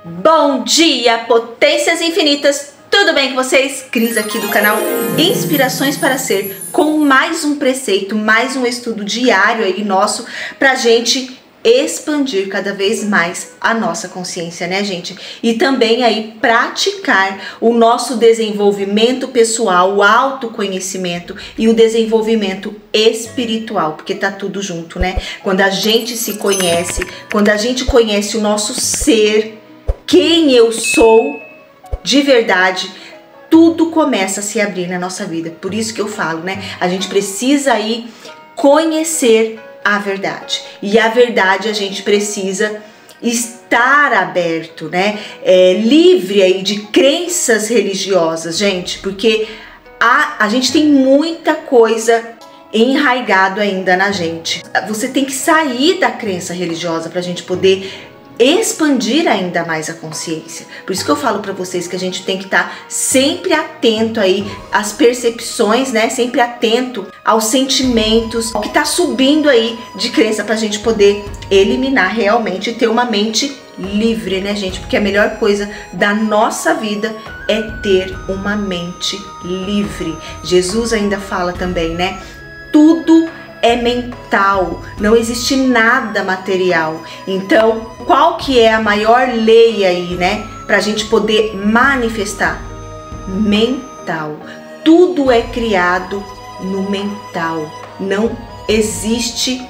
Bom dia, potências infinitas! Tudo bem com vocês? Cris aqui do canal Inspirações para Ser, com mais um preceito, mais um estudo diário aí nosso pra gente expandir cada vez mais a nossa consciência, né, gente? E também aí praticar o nosso desenvolvimento pessoal, o autoconhecimento e o desenvolvimento espiritual, porque tá tudo junto, né? Quando a gente se conhece, quando a gente conhece o nosso ser, quem eu sou de verdade, tudo começa a se abrir na nossa vida. Por isso que eu falo, né? A gente precisa aí conhecer a verdade. E a verdade a gente precisa estar aberto, né? Livre aí de crenças religiosas, gente, porque a gente tem muita coisa enraigado ainda na gente. Você tem que sair da crença religiosa para a gente poder expandir ainda mais a consciência. Por isso que eu falo para vocês que a gente tem que estar sempre atento aí às percepções, né? Sempre atento aos sentimentos, ao que tá subindo aí de crença, pra gente poder eliminar realmente e ter uma mente livre, né, gente? Porque a melhor coisa da nossa vida é ter uma mente livre. Jesus ainda fala também, né? Tudo é mental, não existe nada material. Então, qual que é a maior lei aí, né? Pra gente poder manifestar? Mental. Tudo é criado no mental. Não existe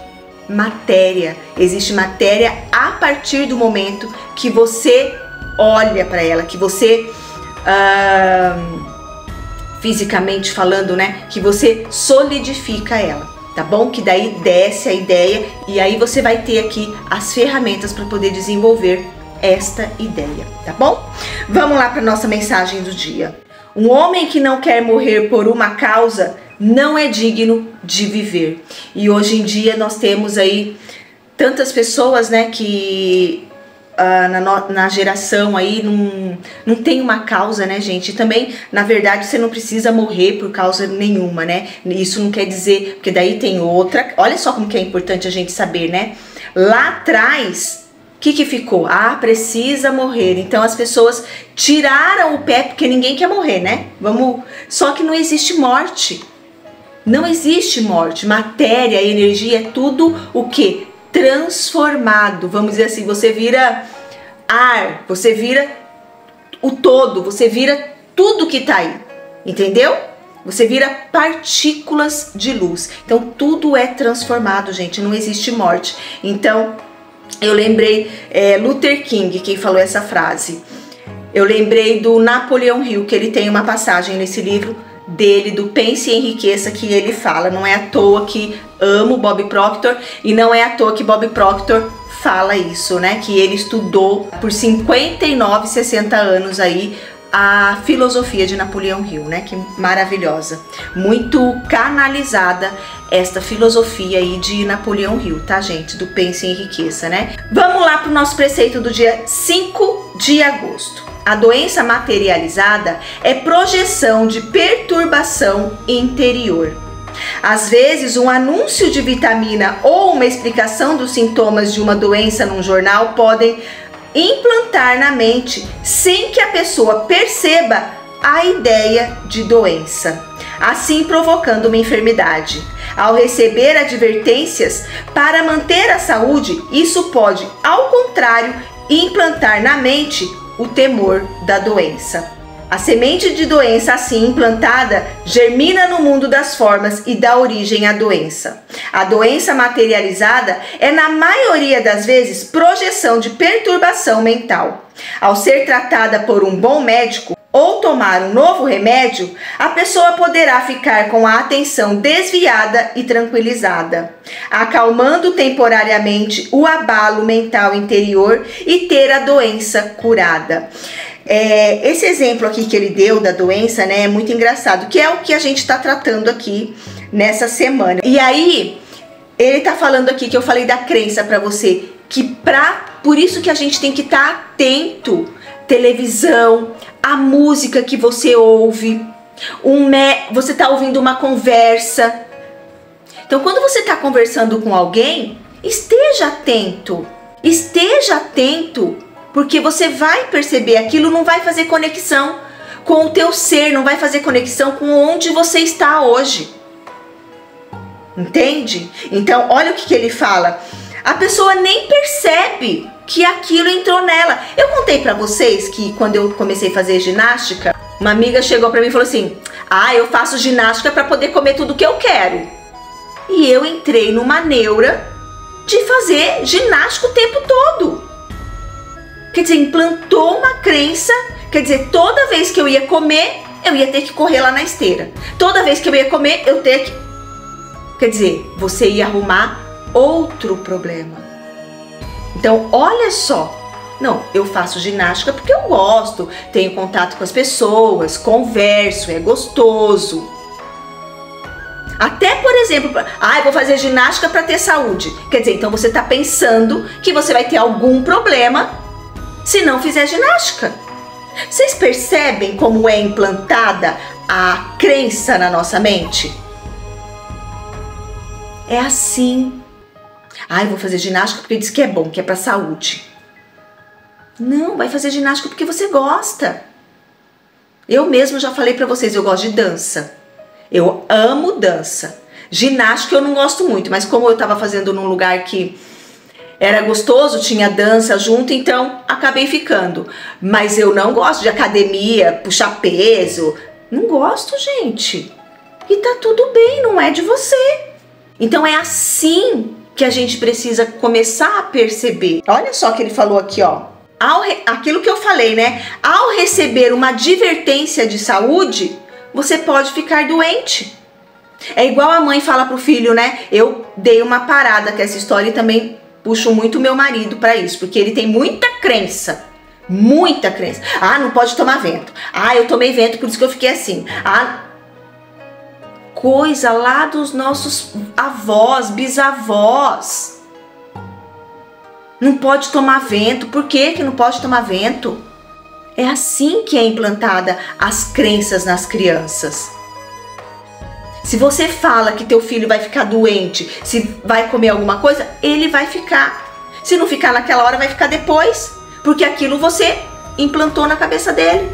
matéria. Existe matéria a partir do momento que você olha para ela, que você fisicamente falando, né? Que você solidifica ela. Tá bom? Que daí desce a ideia e aí você vai ter aqui as ferramentas para poder desenvolver esta ideia, tá bom? Vamos lá para nossa mensagem do dia. Um homem que não quer morrer por uma causa não é digno de viver. E hoje em dia nós temos aí tantas pessoas, né, que na geração aí não tem uma causa, né, gente? E também, na verdade, você não precisa morrer por causa nenhuma, né? Isso não quer dizer, porque daí tem outra. Olha só como que é importante a gente saber, né? Lá atrás, o que ficou? Ah, precisa morrer. Então as pessoas tiraram o pé porque ninguém quer morrer, né? Só que não existe morte. Não existe morte. Matéria, energia, é tudo o quê? Transformado, vamos dizer assim, você vira ar, você vira o todo, você vira tudo que tá aí, entendeu? Você vira partículas de luz, então tudo é transformado, gente, não existe morte. Então, eu lembrei Luther King, quem falou essa frase, eu lembrei do Napoleão Hill, que ele tem uma passagem nesse livro dele, do Pense e Enriqueça, que ele fala, não é à toa que amo Bob Proctor e não é à toa que Bob Proctor fala isso, né, que ele estudou por 59, 60 anos aí a filosofia de Napoleão Hill, né, que maravilhosa, muito canalizada esta filosofia aí de Napoleão Hill, tá, gente, do Pense e Enriqueça, né. Vamos lá pro nosso preceito do dia 5 de agosto. A doença materializada é projeção de perturbação interior. Às vezes, um anúncio de vitamina ou uma explicação dos sintomas de uma doença num jornal podem implantar na mente, sem que a pessoa perceba, a ideia de doença, assim provocando uma enfermidade. Ao receber advertências para manter a saúde, isso pode, ao contrário, implantar na mente o temor da doença. A semente de doença assim implantada germina no mundo das formas e dá origem à doença. A doença materializada é, na maioria das vezes, projeção de perturbação mental. Ao ser tratada por um bom médico ou tomar um novo remédio, a pessoa poderá ficar com a atenção desviada e tranquilizada, acalmando temporariamente o abalo mental interior e ter a doença curada. Esse exemplo aqui que ele deu da doença, né, é muito engraçado, que é o que a gente está tratando aqui nessa semana. E aí, ele tá falando aqui, que eu falei da crença para você, que por isso que a gente tem que estar atento. Televisão, a música que você ouve, você tá ouvindo uma conversa. Então, quando você tá conversando com alguém, esteja atento Porque você vai perceber, aquilo não vai fazer conexão com o teu ser, não vai fazer conexão com onde você está hoje. Entende? Então, olha o que ele fala. A pessoa nem percebe que aquilo entrou nela. Eu contei pra vocês que quando eu comecei a fazer ginástica, uma amiga chegou pra mim e falou assim: ah, eu faço ginástica pra poder comer tudo que eu quero. E eu entrei numa neura de fazer ginástica o tempo todo. Quer dizer, implantou uma crença. Quer dizer, toda vez que eu ia comer, eu ia ter que correr lá na esteira. Toda vez que eu ia comer, eu ter que... Quer dizer, você ia arrumar outro problema. Então, olha só. Não, eu faço ginástica porque eu gosto, tenho contato com as pessoas, converso, é gostoso. Até, por exemplo, eu vou fazer ginástica para ter saúde. Quer dizer, então você está pensando que você vai ter algum problema se não fizer ginástica. Vocês percebem como é implantada a crença na nossa mente? É assim. Eu vou fazer ginástica porque diz que é bom, que é para saúde. Não, vai fazer ginástica porque você gosta. Eu mesmo já falei para vocês, eu gosto de dança. Eu amo dança. Ginástica eu não gosto muito, mas como eu estava fazendo num lugar que era gostoso, tinha dança junto, então acabei ficando. Mas eu não gosto de academia, puxar peso. Não gosto, gente. E tá tudo bem, não é de você. Então é assim que a gente precisa começar a perceber. Olha só o que ele falou aqui, ó. Aquilo que eu falei, né? Ao receber uma advertência de saúde, você pode ficar doente. É igual a mãe fala pro filho, né? Eu dei uma parada com essa história e também puxo muito meu marido para isso, porque ele tem muita crença. Muita crença. Não pode tomar vento. Eu tomei vento, por isso que eu fiquei assim. Coisa lá dos nossos avós, bisavós. Não pode tomar vento. Por que que não pode tomar vento? É assim que é implantada as crenças nas crianças. Se você fala que teu filho vai ficar doente, se vai comer alguma coisa, ele vai ficar. Se não ficar naquela hora, vai ficar depois. Porque aquilo você implantou na cabeça dele.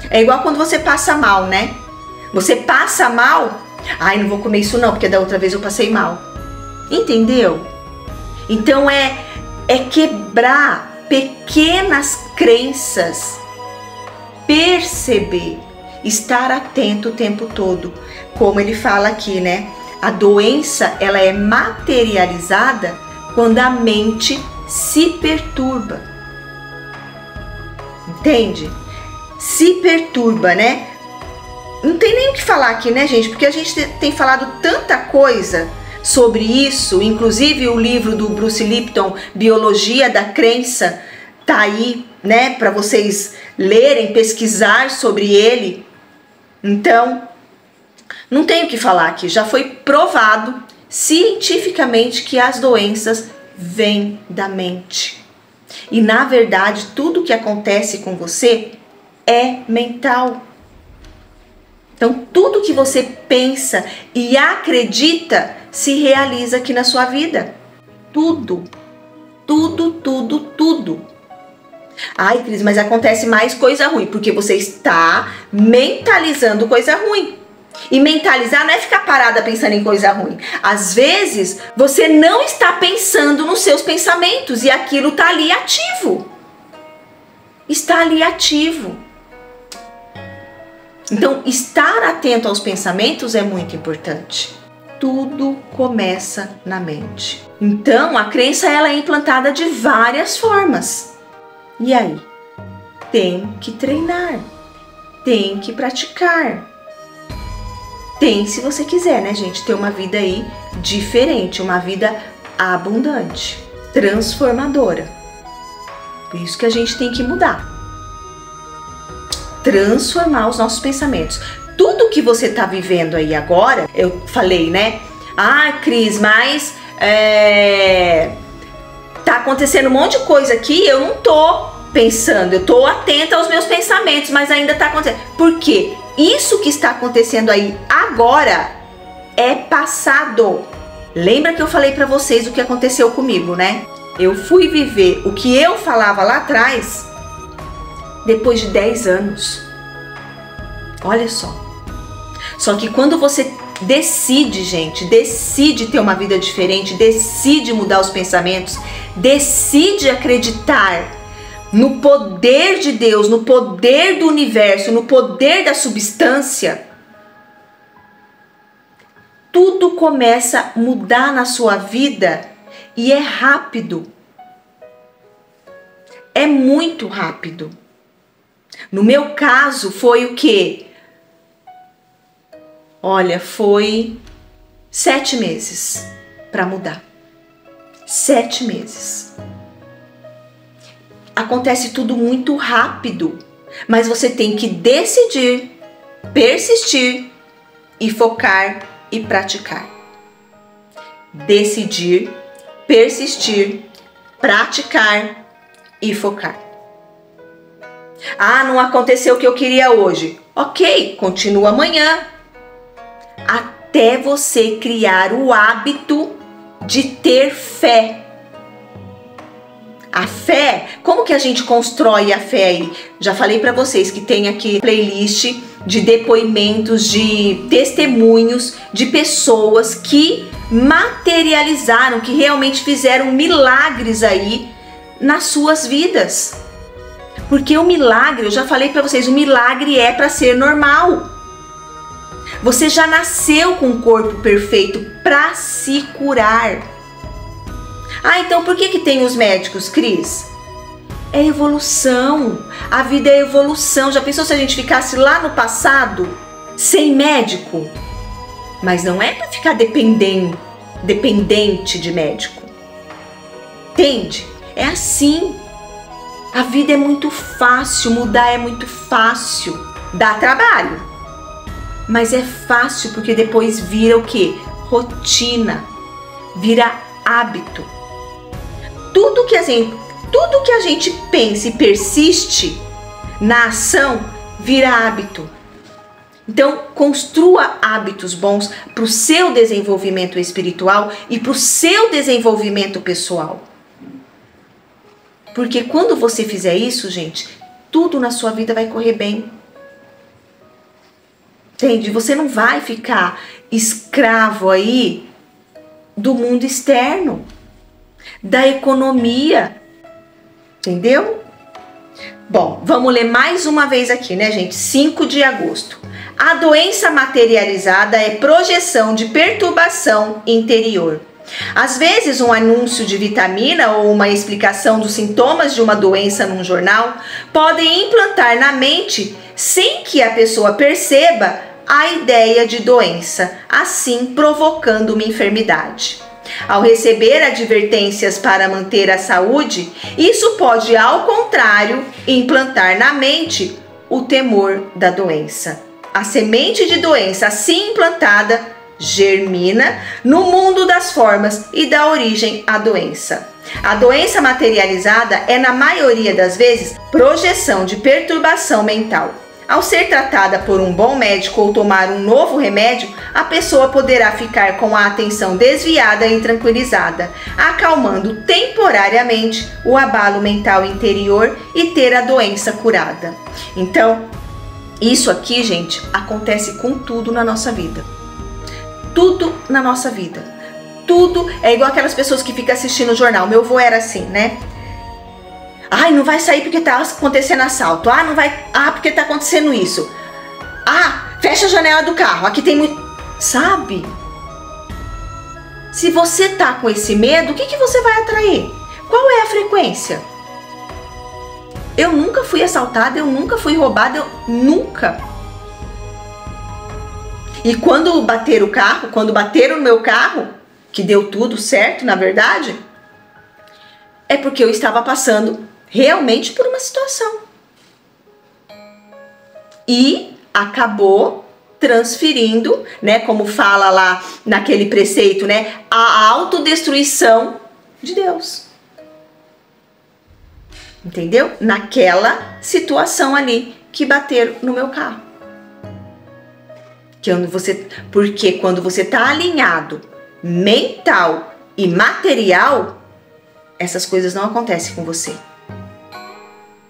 É igual quando você passa mal, né? Você passa mal, não vou comer isso não, porque da outra vez eu passei mal. Entendeu? Então é quebrar pequenas crenças, perceber, estar atento o tempo todo. Como ele fala aqui, né? A doença, ela é materializada quando a mente se perturba. Entende? Se perturba, né? Não tem nem o que falar aqui, né, gente? Porque a gente tem falado tanta coisa sobre isso. Inclusive o livro do Bruce Lipton, Biologia da Crença, tá aí, né, para vocês lerem, pesquisar sobre ele. Então, não tem o que falar aqui. Já foi provado cientificamente que as doenças vêm da mente. E na verdade, tudo que acontece com você é mental. Então, tudo que você pensa e acredita se realiza aqui na sua vida. Tudo. Tudo, tudo, tudo. Cris, mas acontece mais coisa ruim, porque você está mentalizando coisa ruim. E mentalizar não é ficar parada pensando em coisa ruim. Às vezes, você não está pensando nos seus pensamentos e aquilo está ali ativo. Está ali ativo. Então, estar atento aos pensamentos é muito importante. Tudo começa na mente. Então, a crença ela é implantada de várias formas. E aí? Tem que treinar. Tem que praticar. Tem, se você quiser, né, gente, ter uma vida aí diferente, uma vida abundante, transformadora. Por isso que a gente tem que mudar. Transformar os nossos pensamentos. Tudo que você está vivendo aí agora, eu falei, né? Cris, mas tá acontecendo um monte de coisa aqui, eu não tô pensando, eu tô atenta aos meus pensamentos, mas ainda tá acontecendo. Por quê? Isso que está acontecendo aí agora é passado. Lembra que eu falei para vocês o que aconteceu comigo, né? Eu fui viver o que eu falava lá atrás depois de 10 anos. Olha só. Só que quando você decide, gente, decide ter uma vida diferente, decide mudar os pensamentos, decide acreditar no poder de Deus, no poder do universo, no poder da substância, tudo começa a mudar na sua vida e é rápido. É muito rápido. No meu caso foi o quê? Olha, foi 7 meses para mudar. 7 meses. Acontece tudo muito rápido, mas você tem que decidir, persistir e focar e praticar. Decidir, persistir, praticar e focar. Ah, não aconteceu o que eu queria hoje. Ok, continua amanhã. Até você criar o hábito de ter fé. A fé, como que a gente constrói a fé aí? Já falei para vocês que tem aqui playlist de depoimentos, de testemunhos de pessoas que materializaram, que realmente fizeram milagres aí nas suas vidas. Porque o milagre, eu já falei para vocês, o milagre é para ser normal. Você já nasceu com um corpo perfeito para se curar. Ah, então por que tem os médicos, Cris? É evolução. A vida é evolução. Já pensou se a gente ficasse lá no passado sem médico? Mas não é para ficar dependente de médico. Entende? É assim. A vida é muito fácil, mudar é muito fácil. Dá trabalho. Mas é fácil porque depois vira o quê? Rotina. Vira hábito. Tudo que a gente pensa e persiste na ação vira hábito. Então, construa hábitos bons para o seu desenvolvimento espiritual e para o seu desenvolvimento pessoal. Porque quando você fizer isso, gente, tudo na sua vida vai correr bem. Entende? Você não vai ficar escravo aí do mundo externo, da economia. Entendeu? Bom, vamos ler mais uma vez aqui, né, gente? 5 de agosto. A doença materializada é projeção de perturbação interior. Às vezes, um anúncio de vitamina ou uma explicação dos sintomas de uma doença num jornal podem implantar na mente, sem que a pessoa perceba, a ideia de doença, assim provocando uma enfermidade. Ao receber advertências para manter a saúde, isso pode, ao contrário, implantar na mente o temor da doença. A semente de doença assim implantada germina no mundo das formas e dá origem à doença. A doença materializada é, na maioria das vezes, projeção de perturbação mental. Ao ser tratada por um bom médico ou tomar um novo remédio, a pessoa poderá ficar com a atenção desviada e intranquilizada, acalmando temporariamente o abalo mental interior e ter a doença curada. Então, isso aqui, gente, acontece com tudo na nossa vida. Tudo na nossa vida. Tudo é igual aquelas pessoas que ficam assistindo o jornal. Meu avô era assim, né? Ai, não vai sair porque tá acontecendo assalto. Ah, não vai. Ah, porque tá acontecendo isso. Ah, fecha a janela do carro. Aqui tem muito. Sabe? Se você tá com esse medo, o que você vai atrair? Qual é a frequência? Eu nunca fui assaltada, eu nunca fui roubada, nunca. E quando bateram o carro, quando bateram no meu carro, que deu tudo certo, na verdade, é porque eu estava passando realmente por uma situação. E acabou transferindo, né, como fala lá naquele preceito, né, a autodestruição de Deus. Entendeu? Naquela situação ali que bateram no meu carro. Porque quando você está alinhado mental e material, essas coisas não acontecem com você.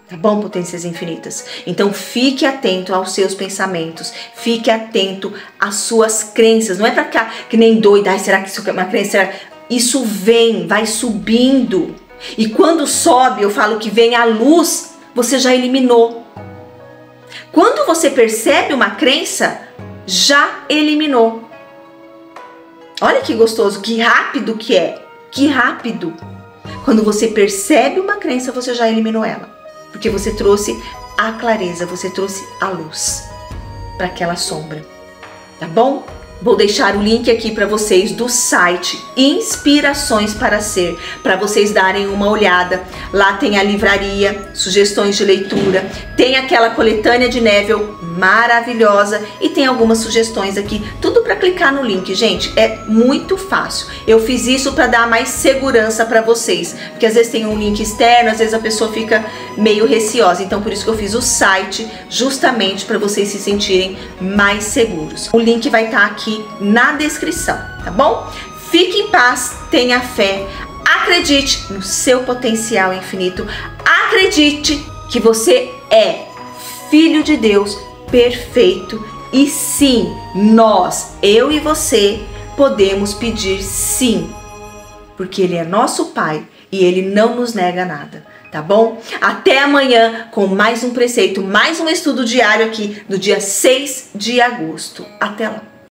Tá bom, potências infinitas? Então fique atento aos seus pensamentos, fique atento às suas crenças. Não é pra ficar que nem doida, ai, será que isso é uma crença? Isso vem, vai subindo. E quando sobe, eu falo que vem a luz, você já eliminou. Quando você percebe uma crença, já eliminou. Olha que gostoso, que rápido que é. Que rápido. Quando você percebe uma crença, você já eliminou ela. Porque você trouxe a clareza, você trouxe a luz para aquela sombra. Tá bom? Vou deixar o link aqui para vocês do site Inspirações para Ser, para vocês darem uma olhada. Lá tem a livraria, sugestões de leitura, tem aquela coletânea de Neville maravilhosa e tem algumas sugestões aqui, tudo para clicar no link, gente. É muito fácil. Eu fiz isso para dar mais segurança para vocês, porque às vezes tem um link externo, às vezes a pessoa fica meio receosa. Então por isso que eu fiz o site, justamente para vocês se sentirem mais seguros. O link vai estar aqui na descrição, tá bom? Fique em paz, tenha fé, acredite no seu potencial infinito, acredite que você é filho de Deus perfeito e sim, nós, eu e você, podemos pedir sim, porque Ele é nosso Pai e Ele não nos nega nada. Tá bom? Até amanhã com mais um preceito, mais um estudo diário aqui no dia 6 de agosto. Até lá!